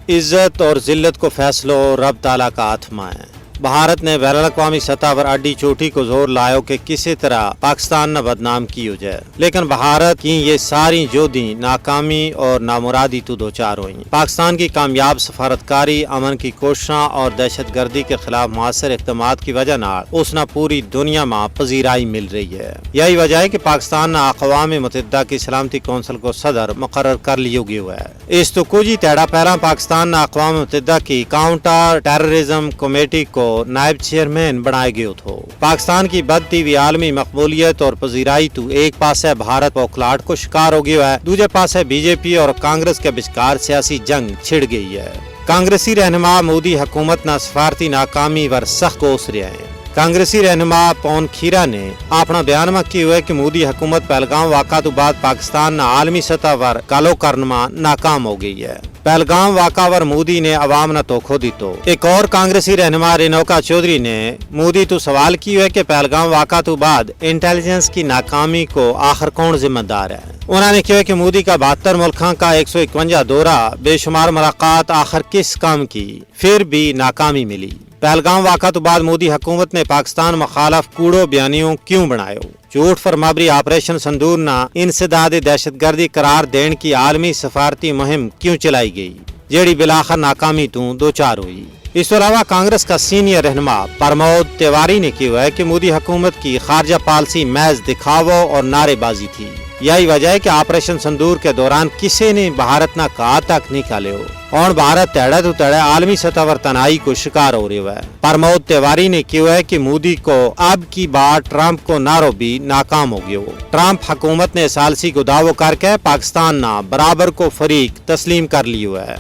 इज्जत और जिल्लत को फैसलो रब ताला का हाथ में है। भारत ने बैनुल अक़वामी सतह पर अड्डी चोटी को जोर लायो कि किसी तरह पाकिस्तान न बदनाम की हो जाए, लेकिन भारत की ये सारी जोदी नाकामी और नामुरादी तो दो चार हुई। पाकिस्तान की कामयाब सफारतकारी, अमन की कोशिशां और दहशत गर्दी के खिलाफ मुआसर इक़दामात की वजह नाल उसने पूरी दुनिया में पजीराई मिल रही है। यही वजह है कि पाकिस्तान ने अक़वाम मुत्तहिदा की सलामती कौंसिल को सदर मुकर्रर कर लियो गयो है। इस तो कुछ ही तेड़ा पहला पाकिस्तान ने अक़वाम मुत्तहिदा की काउंटर टेररिज्म कमेटी को नायब चेयरमैन बनाए गयो थो। पाकिस्तान की बढ़ती हुई आलमी मकबूलियत और पजीराई तो एक पासे भारत बौखलाहट को शिकार हो गया है, दूसरे पासे बीजेपी और कांग्रेस के विचकार सियासी जंग छिड़ गई है। कांग्रेसी रहनुमा मोदी हुकूमत न सफारती नाकामी वर सख्त कोस रहे हैं। कांग्रेसी रहनुमा पवन खेरा ने अपना बयान में किया है कि मोदी हुकूमत पहलगाम वाक़ा तो बाद पाकिस्तान न आलमी सतह पर कालो करने में नाकाम हो गई है। पहलगाम वाक़ा पर मोदी ने अवाम न तोखो दी। तो एक और कांग्रेसी रहनुमा रेणुका चौधरी ने मोदी तो सवाल किया है कि पहलगाम वाक़ा तो बाद इंटेलिजेंस की नाकामी को आखिर कौन जिम्मेदार है। उन्होंने कहा कि मोदी का 72 मुल्कों का 151 दौरा, बेशुमार मुलाकात आखिर किस काम की, फिर भी नाकामी मिली। पहलगाम वाक़ा तो बाद मोदी हुकूमत ने पाकिस्तान मुखालफ कूड़ो बयानियों क्यों बनायो। झूठ फरमाबरी ऑपरेशन संदूर ना इंसदाद दहशतगर्दी करार देने की आलमी सफारती मुहिम क्यों चलाई गई, जेड़ी बिलाखिर नाकामी तो दो चार हुई। इसके अलावा कांग्रेस का सीनियर रहनुमा प्रमोद तिवारी ने कहा है कि मोदी हुकूमत की खारजा पॉलिसी महज दिखावो और नारेबाजी थी। यही वजह है कि ऑपरेशन संदूर के दौरान किसी ने भारत ना कहा तक निकाले हो और भारत तेड़े तो तेड़े आलमी सतह पर तनाई को शिकार हो रहा है। प्रमोद तिवारी ने कहा है कि मोदी को अब की बार ट्रंप को नारो भी नाकाम हो गयो। ट्रंप हुकूमत ने सालसी को दावो करके पाकिस्तान ना बराबर को फरीक तस्लीम कर लियो है।